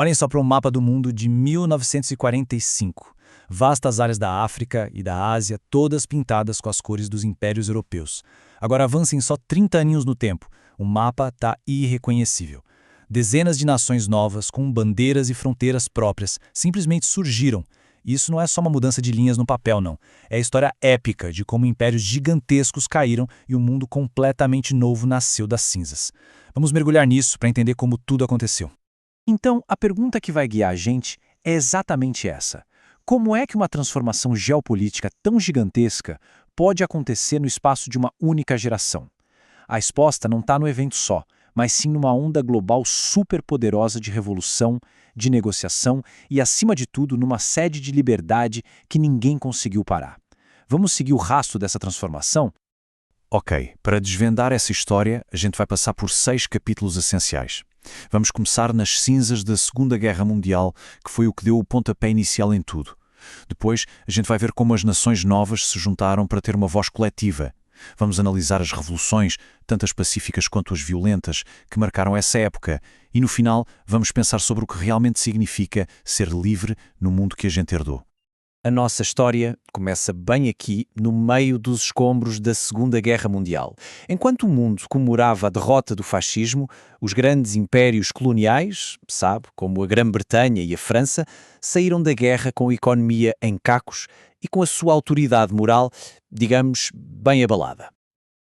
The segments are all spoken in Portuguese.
Olhem só para um mapa do mundo de 1945. Vastas áreas da África e da Ásia, todas pintadas com as cores dos impérios europeus. Agora avancem só 30 aninhos no tempo. O mapa está irreconhecível. Dezenas de nações novas, com bandeiras e fronteiras próprias, simplesmente surgiram. Isso não é só uma mudança de linhas no papel, não. É a história épica de como impérios gigantescos caíram e um mundo completamente novo nasceu das cinzas. Vamos mergulhar nisso para entender como tudo aconteceu. Então, a pergunta que vai guiar a gente é exatamente essa. Como é que uma transformação geopolítica tão gigantesca pode acontecer no espaço de uma única geração? A resposta não está no evento só, mas sim numa onda global superpoderosa de revolução, de negociação e, acima de tudo, numa sede de liberdade que ninguém conseguiu parar. Vamos seguir o rastro dessa transformação? Ok, para desvendar essa história, a gente vai passar por 6 capítulos essenciais. Vamos começar nas cinzas da Segunda Guerra Mundial, que foi o que deu o pontapé inicial em tudo. Depois, a gente vai ver como as nações novas se juntaram para ter uma voz coletiva. Vamos analisar as revoluções, tanto as pacíficas quanto as violentas, que marcaram essa época. E no final, vamos pensar sobre o que realmente significa ser livre no mundo que a gente herdou. A nossa história começa bem aqui, no meio dos escombros da Segunda Guerra Mundial. Enquanto o mundo comemorava a derrota do fascismo, os grandes impérios coloniais, sabe, como a Grã-Bretanha e a França, saíram da guerra com a economia em cacos e com a sua autoridade moral, digamos, bem abalada.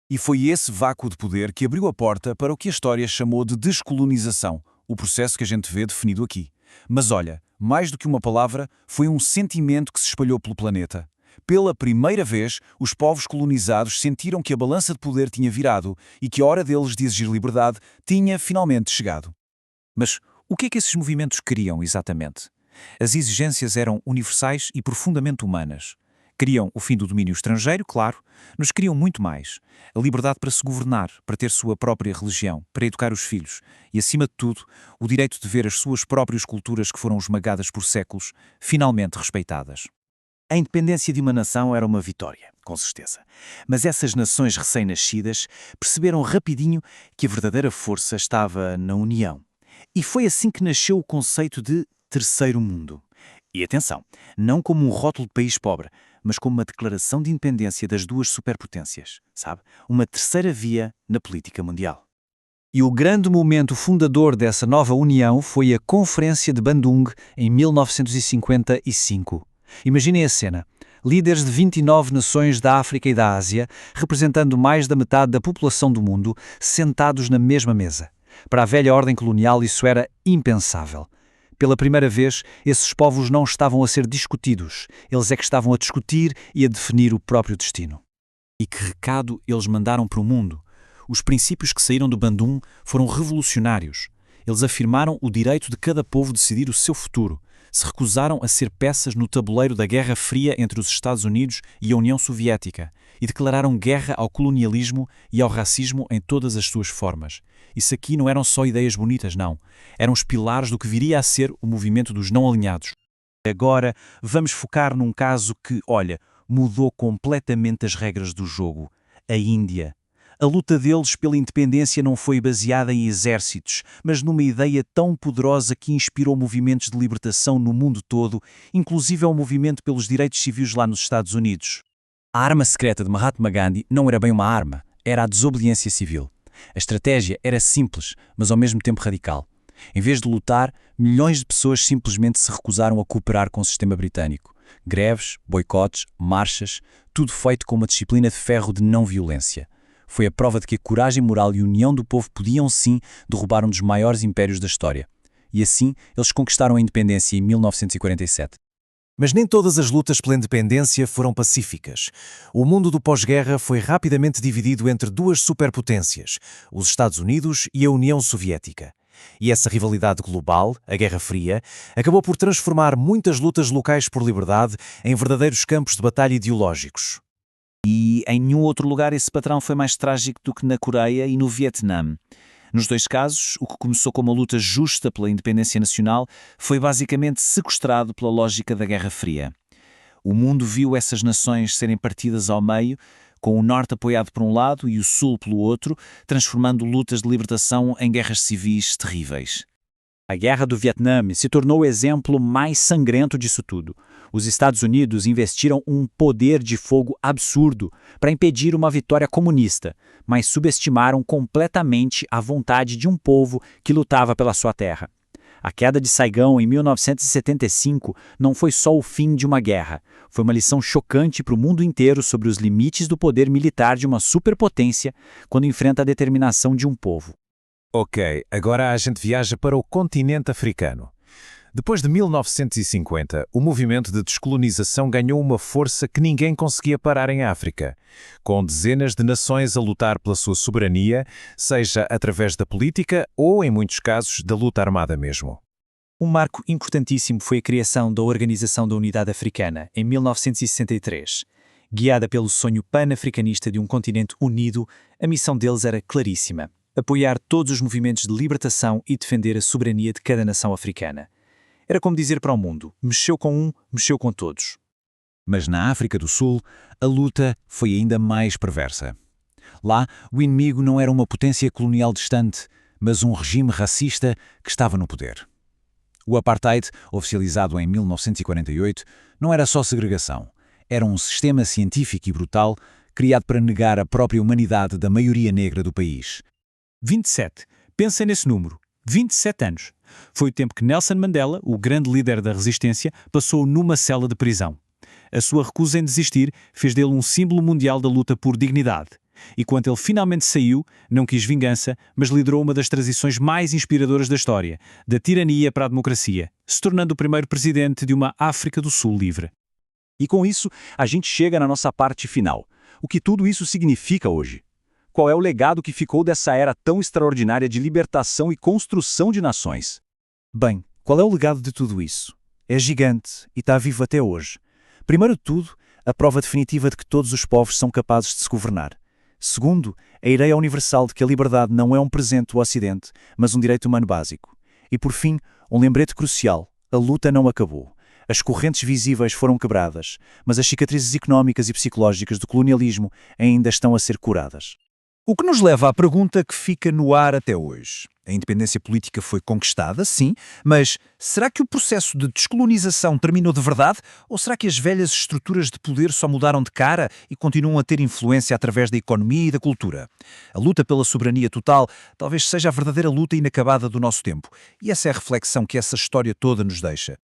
E foi esse vácuo de poder que abriu a porta para o que a história chamou de descolonização, o processo que a gente vê definido aqui. Mas olha, mais do que uma palavra, foi um sentimento que se espalhou pelo planeta. Pela primeira vez, os povos colonizados sentiram que a balança de poder tinha virado e que a hora deles de exigir liberdade tinha finalmente chegado. Mas o que é que esses movimentos queriam exatamente? As exigências eram universais e profundamente humanas. Queriam o fim do domínio estrangeiro, claro, mas queriam muito mais. A liberdade para se governar, para ter sua própria religião, para educar os filhos e, acima de tudo, o direito de ver as suas próprias culturas que foram esmagadas por séculos, finalmente respeitadas. A independência de uma nação era uma vitória, com certeza. Mas essas nações recém-nascidas perceberam rapidinho que a verdadeira força estava na união. E foi assim que nasceu o conceito de Terceiro Mundo. E atenção, não como um rótulo de país pobre, mas como uma declaração de independência das duas superpotências, sabe? Uma terceira via na política mundial. E o grande momento fundador dessa nova união foi a Conferência de Bandung, em 1955. Imaginem a cena. Líderes de 29 nações da África e da Ásia, representando mais da metade da população do mundo, sentados na mesma mesa. Para a velha ordem colonial isso era impensável. Pela primeira vez, esses povos não estavam a ser discutidos, eles é que estavam a discutir e a definir o próprio destino. E que recado eles mandaram para o mundo? Os princípios que saíram do Bandung foram revolucionários. Eles afirmaram o direito de cada povo decidir o seu futuro. Se recusaram a ser peças no tabuleiro da Guerra Fria entre os Estados Unidos e a União Soviética e declararam guerra ao colonialismo e ao racismo em todas as suas formas. Isso aqui não eram só ideias bonitas, não. Eram os pilares do que viria a ser o movimento dos não-alinhados. Agora, vamos focar num caso que, olha, mudou completamente as regras do jogo. A Índia. A luta deles pela independência não foi baseada em exércitos, mas numa ideia tão poderosa que inspirou movimentos de libertação no mundo todo, inclusive ao movimento pelos direitos civis lá nos Estados Unidos. A arma secreta de Mahatma Gandhi não era bem uma arma, era a desobediência civil. A estratégia era simples, mas ao mesmo tempo radical. Em vez de lutar, milhões de pessoas simplesmente se recusaram a cooperar com o sistema britânico. Greves, boicotes, marchas, tudo feito com uma disciplina de ferro de não violência. Foi a prova de que a coragem moral e a união do povo podiam sim derrubar um dos maiores impérios da história. E assim, eles conquistaram a independência em 1947. Mas nem todas as lutas pela independência foram pacíficas. O mundo do pós-guerra foi rapidamente dividido entre duas superpotências, os Estados Unidos e a União Soviética. E essa rivalidade global, a Guerra Fria, acabou por transformar muitas lutas locais por liberdade em verdadeiros campos de batalha ideológicos. E em nenhum outro lugar esse patrão foi mais trágico do que na Coreia e no Vietnã. Nos dois casos, o que começou como uma luta justa pela independência nacional foi basicamente sequestrado pela lógica da Guerra Fria. O mundo viu essas nações serem partidas ao meio, com o Norte apoiado por um lado e o Sul pelo outro, transformando lutas de libertação em guerras civis terríveis. A Guerra do Vietnã se tornou o exemplo mais sangrento disso tudo. Os Estados Unidos investiram um poder de fogo absurdo para impedir uma vitória comunista, mas subestimaram completamente a vontade de um povo que lutava pela sua terra. A queda de Saigão em 1975 não foi só o fim de uma guerra, foi uma lição chocante para o mundo inteiro sobre os limites do poder militar de uma superpotência quando enfrenta a determinação de um povo. Ok, agora a gente viaja para o continente africano. Depois de 1950, o movimento de descolonização ganhou uma força que ninguém conseguia parar em África, com dezenas de nações a lutar pela sua soberania, seja através da política ou, em muitos casos, da luta armada mesmo. Um marco importantíssimo foi a criação da Organização da Unidade Africana, em 1963. Guiada pelo sonho pan-africanista de um continente unido, a missão deles era claríssima: apoiar todos os movimentos de libertação e defender a soberania de cada nação africana. Era como dizer para o mundo: mexeu com um, mexeu com todos. Mas na África do Sul, a luta foi ainda mais perversa. Lá, o inimigo não era uma potência colonial distante, mas um regime racista que estava no poder. O apartheid, oficializado em 1948, não era só segregação. Era um sistema científico e brutal criado para negar a própria humanidade da maioria negra do país. 27. Pensem nesse número. 27 anos. Foi o tempo que Nelson Mandela, o grande líder da resistência, passou numa cela de prisão. A sua recusa em desistir fez dele um símbolo mundial da luta por dignidade. E quando ele finalmente saiu, não quis vingança, mas liderou uma das transições mais inspiradoras da história, da tirania para a democracia, se tornando o primeiro presidente de uma África do Sul livre. E com isso, a gente chega na nossa parte final. O que tudo isso significa hoje? Qual é o legado que ficou dessa era tão extraordinária de libertação e construção de nações? Bem, qual é o legado de tudo isso? É gigante e está vivo até hoje. Primeiro de tudo, a prova definitiva de que todos os povos são capazes de se governar. Segundo, a ideia universal de que a liberdade não é um presente do Ocidente, mas um direito humano básico. E por fim, um lembrete crucial: a luta não acabou. As correntes visíveis foram quebradas, mas as cicatrizes económicas e psicológicas do colonialismo ainda estão a ser curadas. O que nos leva à pergunta que fica no ar até hoje. A independência política foi conquistada, sim, mas será que o processo de descolonização terminou de verdade? Ou será que as velhas estruturas de poder só mudaram de cara e continuam a ter influência através da economia e da cultura? A luta pela soberania total talvez seja a verdadeira luta inacabada do nosso tempo. E essa é a reflexão que essa história toda nos deixa.